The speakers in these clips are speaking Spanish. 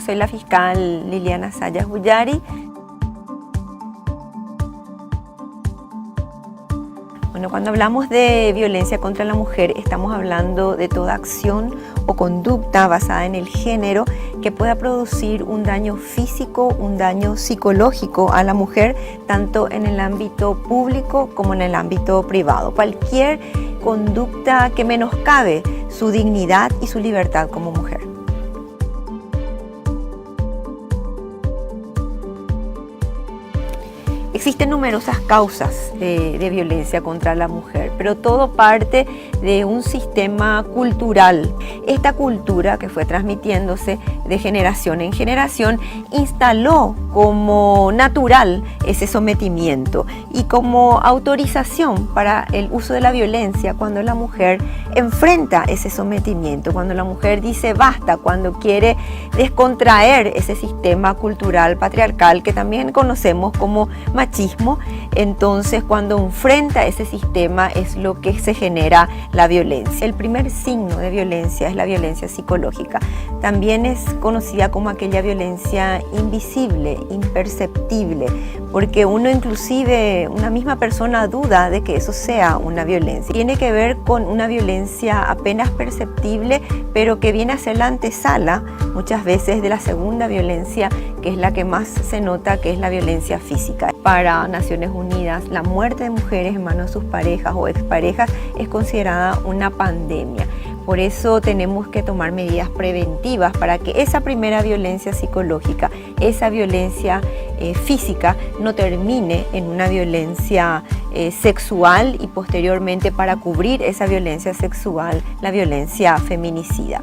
soy la fiscal Liliana Sayas Bullari. Bueno, cuando hablamos de violencia contra la mujer, estamos hablando de toda acción o conducta basada en el género que pueda producir un daño físico, un daño psicológico a la mujer, tanto en el ámbito público como en el ámbito privado. Cualquier conducta que menoscabe su dignidad y su libertad como mujer. Existen numerosas causas de violencia contra la mujer, pero todo parte de un sistema cultural. Esta cultura que fue transmitiéndose de generación en generación instaló como natural ese sometimiento y como autorización para el uso de la violencia cuando la mujer enfrenta ese sometimiento, cuando la mujer dice basta, cuando quiere descontraer ese sistema cultural patriarcal que también conocemos como machismo. Entonces, cuando enfrenta ese sistema es lo que se genera la violencia. El primer signo de violencia es la violencia psicológica. También es conocida como aquella violencia invisible, imperceptible, porque uno inclusive, una misma persona duda de que eso sea una violencia. Tiene que ver con una violencia apenas perceptible, pero que viene a ser la antesala muchas veces de la segunda violencia, que es la que más se nota, que es la violencia física. Para Naciones Unidas, la muerte de mujeres en manos de sus parejas o exparejas es considerada una pandemia. Por eso tenemos que tomar medidas preventivas para que esa primera violencia psicológica, esa violencia física, no termine en una violencia sexual y posteriormente, para cubrir esa violencia sexual, la violencia feminicida.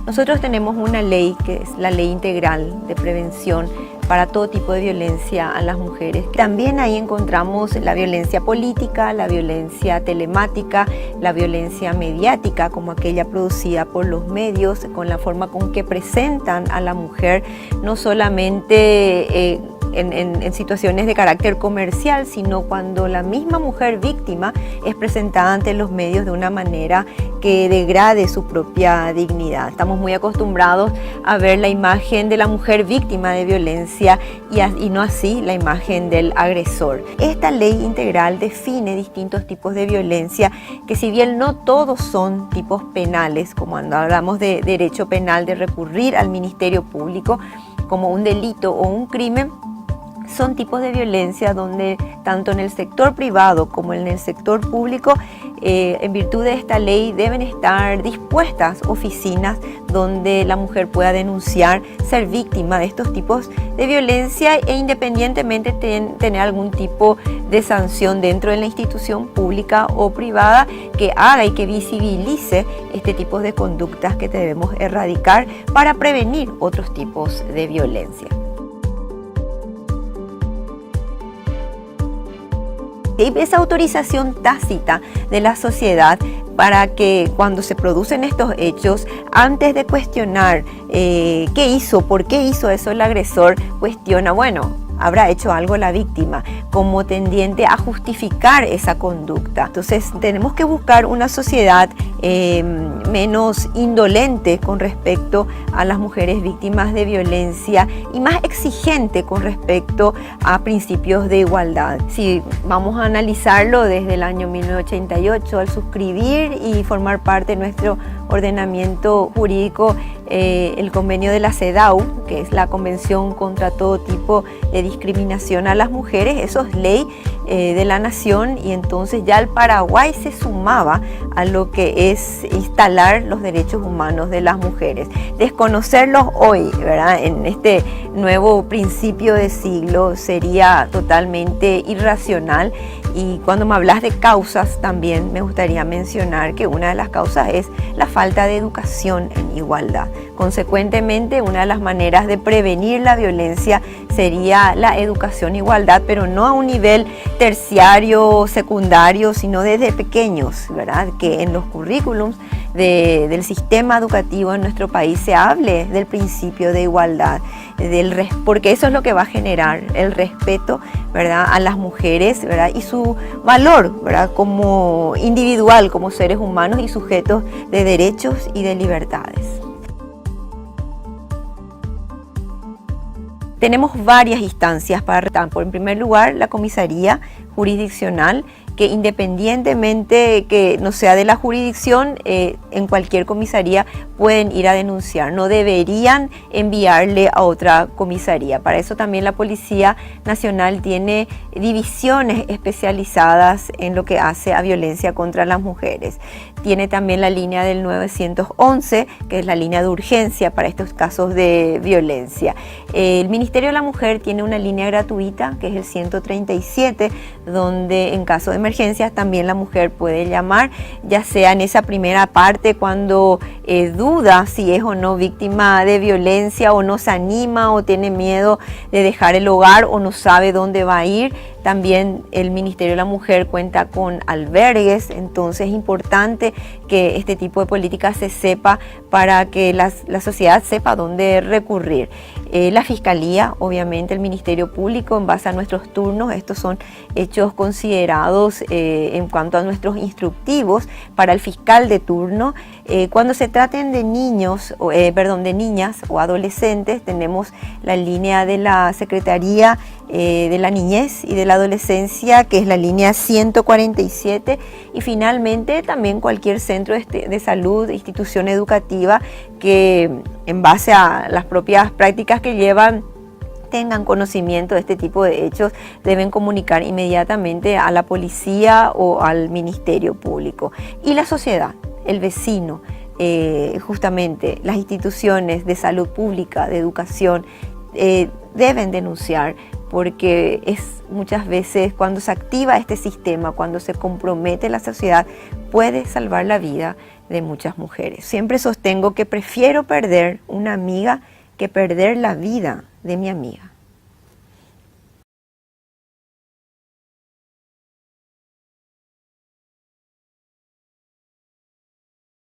Nosotros tenemos una ley que es la Ley Integral de Prevención para todo tipo de violencia a las mujeres. También ahí encontramos la violencia política, la violencia telemática, la violencia mediática, como aquella producida por los medios, con la forma con que presentan a la mujer, no solamente en situaciones de carácter comercial, sino cuando la misma mujer víctima es presentada ante los medios de una manera que degrade su propia dignidad. Estamos muy acostumbrados a ver la imagen de la mujer víctima de violencia y no así la imagen del agresor. Esta ley integral define distintos tipos de violencia que, si bien no todos son tipos penales, como cuando hablamos de derecho penal, de recurrir al Ministerio Público como un delito o un crimen, son tipos de violencia donde tanto en el sector privado como en el sector público, en virtud de esta ley, deben estar dispuestas oficinas donde la mujer pueda denunciar ser víctima de estos tipos de violencia e independientemente tener algún tipo de sanción dentro de la institución pública o privada que haga y que visibilice este tipo de conductas que debemos erradicar para prevenir otros tipos de violencia. Esa autorización tácita de la sociedad para que cuando se producen estos hechos, antes de cuestionar qué hizo, por qué hizo eso el agresor, cuestiona, bueno, habrá hecho algo la víctima, como tendiente a justificar esa conducta. Entonces tenemos que buscar una sociedad menos indolente con respecto a las mujeres víctimas de violencia y más exigente con respecto a principios de igualdad. Si vamos a analizarlo desde el año 1988, al suscribir y formar parte de nuestro ordenamiento jurídico el convenio de la CEDAW, que es la Convención contra todo tipo de discriminación a las mujeres, eso es ley de la nación, y entonces ya el Paraguay se sumaba a lo que es instalar los derechos humanos de las mujeres. Desconocerlos hoy, ¿verdad?, en este nuevo principio de siglo sería totalmente irracional. Y cuando me hablas de causas, también me gustaría mencionar que una de las causas es la falta de educación en igualdad. Consecuentemente, una de las maneras de prevenir la violencia sería la educación e igualdad, pero no a un nivel terciario, secundario, sino desde pequeños, ¿verdad? Que en los currículums del sistema educativo en nuestro país se hable del principio de igualdad, porque eso es lo que va a generar el respeto, ¿verdad?, a las mujeres, ¿verdad?, y su valor, ¿verdad?, como individual, como seres humanos y sujetos de derechos y de libertades. Tenemos varias instancias para retar. En primer lugar, la comisaría jurisdiccional, que independientemente que no sea de la jurisdicción, en cualquier comisaría pueden ir a denunciar, no deberían enviarle a otra comisaría. Para eso también la Policía Nacional tiene divisiones especializadas en lo que hace a violencia contra las mujeres. Tiene también la línea del 911, que es la línea de urgencia para estos casos de violencia. El Ministerio de la Mujer tiene una línea gratuita, que es el 137, donde en caso de emergencias también la mujer puede llamar, ya sea en esa primera parte cuando duda si es o no víctima de violencia, o no se anima o tiene miedo de dejar el hogar o no sabe dónde va a ir. También el Ministerio de la Mujer cuenta con albergues, entonces es importante que este tipo de políticas se sepa para que la sociedad sepa dónde recurrir. La Fiscalía, obviamente el Ministerio Público, en base a nuestros turnos, estos son hechos considerados en cuanto a nuestros instructivos para el fiscal de turno. Cuando se traten de de niñas o adolescentes, tenemos la línea de la Secretaría de la Niñez y de la Adolescencia, que es la línea 147, y finalmente también cualquier centro de salud, institución educativa que en base a las propias prácticas que llevan tengan conocimiento de este tipo de hechos, deben comunicar inmediatamente a la policía o al Ministerio Público. Y la sociedad, el vecino, justamente las instituciones de salud pública, de educación, deben denunciar, porque es muchas veces cuando se activa este sistema, cuando se compromete la sociedad, puede salvar la vida de muchas mujeres. Siempre sostengo que prefiero perder una amiga que perder la vida de mi amiga.